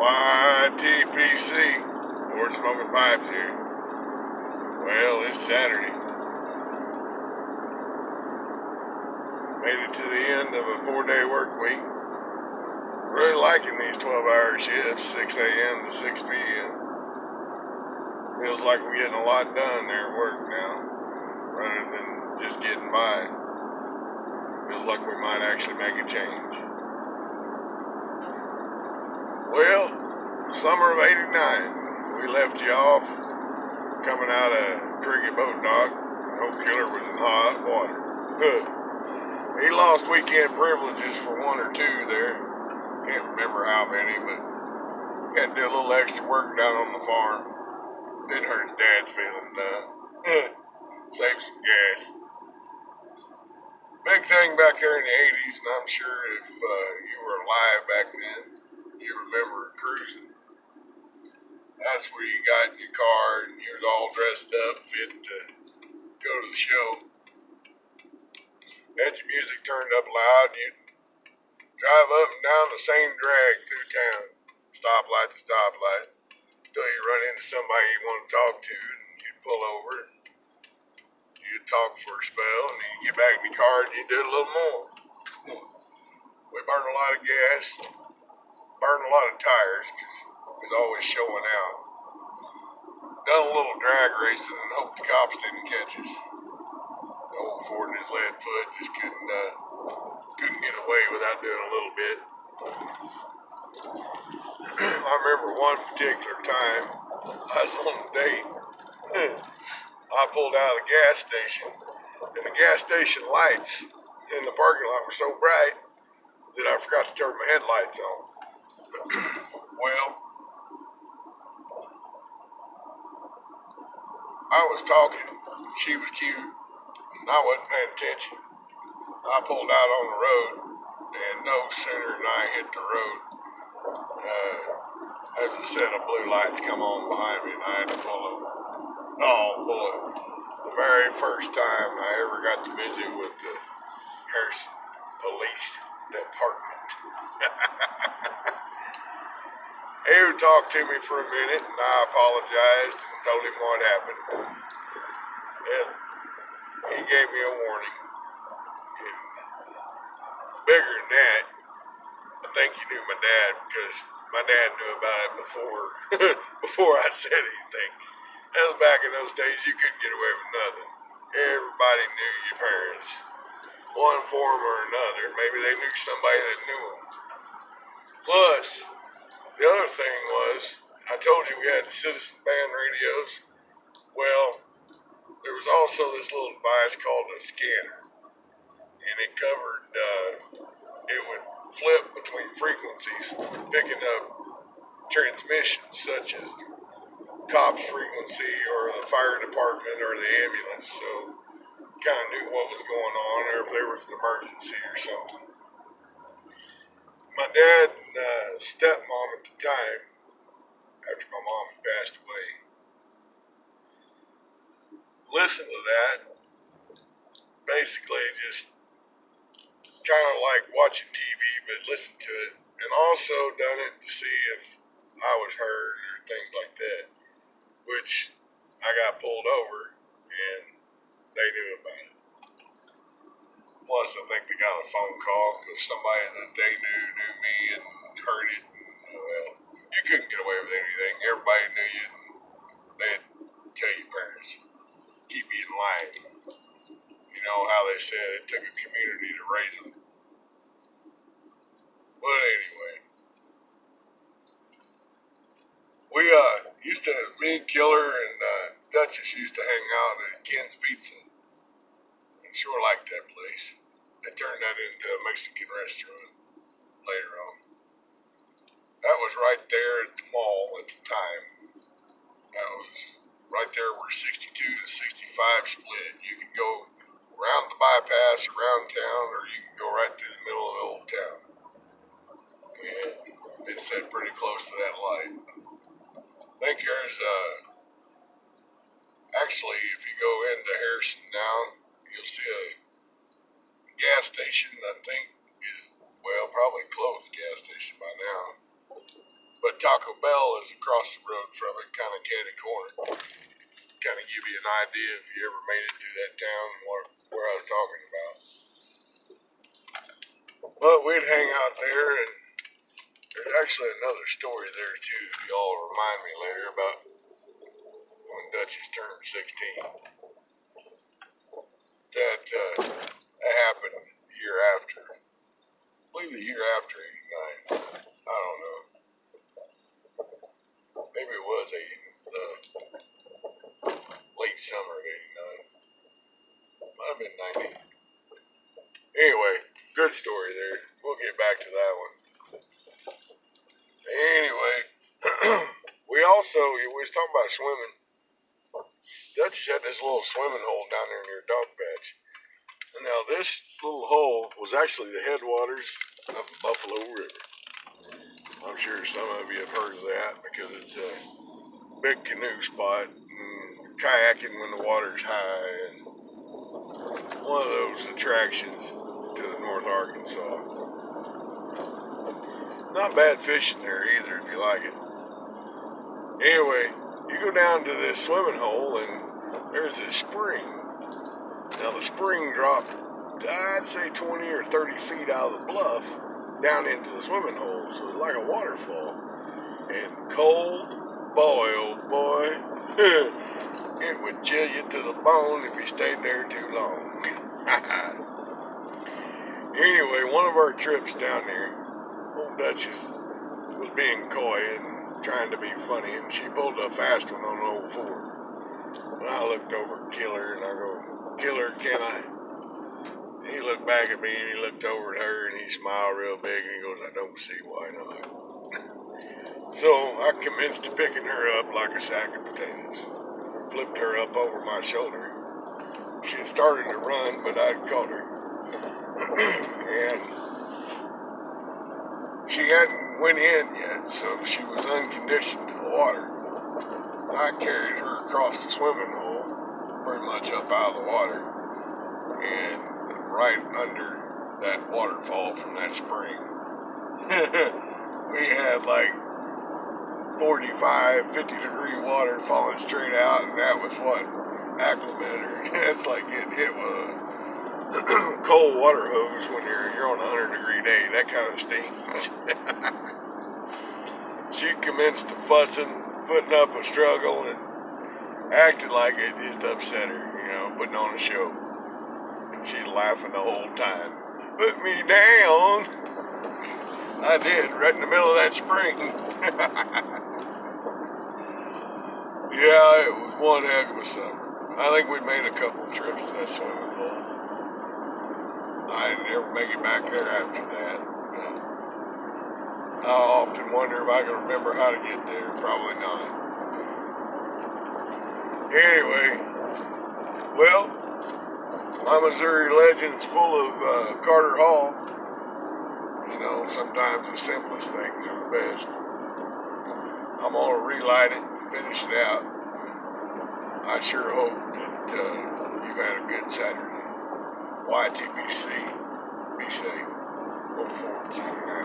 YTPC, Board Smoking Pipes here. Well, it's Saturday. Made it to the end of a 4-day work week. Really liking these 12-hour shifts, 6 a.m. to 6 p.m. Feels like we're getting a lot done there at work now, rather than just getting by. Feels like we might actually make a change. Well, summer of '89, we left you off coming out of Cricket Boat Dock. No Killer was in hot water. He lost weekend privileges for one or two there. Can't remember how many, but had to do a little extra work down on the farm. Didn't hurt his dad's feelings none. Save some gas. Big thing back there in the 80s, and I'm sure if you were alive back then, you remember cruising. That's where you got in your car and you was all dressed up, fit to go to the show. Had your music turned up loud, and you'd drive up and down the same drag through town, stoplight to stoplight, until you run into somebody you want to talk to, and you'd pull over, and you'd talk for a spell, and then you get back in your car and you'd do it a little more. We burned a lot of gas, burned a lot of tires, because it was always showing out. Done a little drag racing and hoped the cops didn't catch us. The old Ford and his lead foot just couldn't get away without doing a little bit. I remember one particular time, I was on a date. I pulled out of the gas station, and the gas station lights in the parking lot were so bright that I forgot to turn my headlights on. Well, I was talking, she was cute, and I wasn't paying attention. I pulled out on the road, and no sooner than I hit the road, as a set of blue lights come on behind me, and I had to pull over. Oh boy, the very first time I ever got to visit with the Harrison Police Department. He talked to me for a minute, and I apologized and told him what happened. And he gave me a warning. And bigger than that, I think he knew my dad, because my dad knew about it before I said anything. That was back in those days, you couldn't get away with nothing. Everybody knew your parents, one form or another. Maybe they knew somebody that knew them. Plus, the other thing was, I told you we had the citizen band radios. Well, there was also this little device called a scanner, and it covered, it would flip between frequencies, picking up transmissions such as cops frequency or the fire department or the ambulance, so kind of knew what was going on or if there was an emergency or something. My dad and stepmom at the time, after my mom had passed away, listened to that, basically just kind of like watching TV, but listened to it, and also done it to see if I was heard or things like that, which I got pulled over, and they knew about it. Plus, I think they got a phone call because somebody that they knew me and heard it. And, well, you couldn't get away with anything. Everybody knew you, and they'd tell your parents, keep you in line. You know how they said it took a community to raise them. But anyway, we used to, me and Killer and Duchess used to hang out at Ken's Pizza. I sure liked that place. They turned that into a Mexican restaurant later on. That was right there at the mall at the time. That was right there where 62 to 65 split. You could go around the bypass, around town, or you could go right through the middle of the old town. And it sat pretty close to that light. I think there's actually, if you go into Harrison now, you'll see a gas station, I think, is, well, probably closed gas station by now. But Taco Bell is across the road from it, kind of catty corner. Kind of give you an idea if you ever made it through that town where I was talking about. But we'd hang out there, and there's actually another story there too, if y'all remind me later about when Dutchess turned 16. That happened the year after. I believe the year after 89. I don't know. Maybe it was late summer of 89. Might have been 90. Anyway, good story there. We'll get back to that one. Anyway, we was talking about swimming. Dutchess had this little swimming hole down there near Dogpatch. And now this little hole was actually the headwaters of the Buffalo River. I'm sure some of you have heard of that because it's a big canoe spot and kayaking when the water's high and one of those attractions to the North Arkansas. Not bad fishing there either if you like it. Anyway, you go down to this swimming hole and there's this spring. Now the spring dropped, I'd say 20 or 30 feet out of the bluff down into the swimming hole, so it's like a waterfall. And cold boil, boy, it would chill you to the bone if you stayed there too long. Anyway, one of our trips down there, old Dutchess was being coy and trying to be funny, and she pulled a fast one on the old Ford. And I looked over at Killer and I go, "Killer, can I?" And he looked back at me and he looked over at her and he smiled real big and he goes, "I don't see why not." So I commenced picking her up like a sack of potatoes. Flipped her up over my shoulder. She had started to run, but I'd caught her. And she hadn't went in yet, so she was unconditioned to the water. I carried her across the swimming hole, pretty much up out of the water, and right under that waterfall from that spring. We had like 45, 50-degree water falling straight out, and that was what acclimated her. That's like getting hit with a cold water hose when you're on a 100-degree day. That kind of stings. She commenced to fussing, putting up a struggle, and acted like it just upset her, putting on a show. And she's laughing the whole time. "Put me down." I did, right in the middle of that spring. Yeah, it was one heck of a summer. I think we made a couple trips to that swimming hole. I didn't ever make it back there after that. I often wonder if I can remember how to get there. Probably not. Anyway, well, my Missouri legend's full of Carter Hall. Sometimes the simplest things are the best. I'm going to relight it and finish it out. I sure hope that you've had a good Saturday. YTBC. Be safe. Look forward to seeing you now.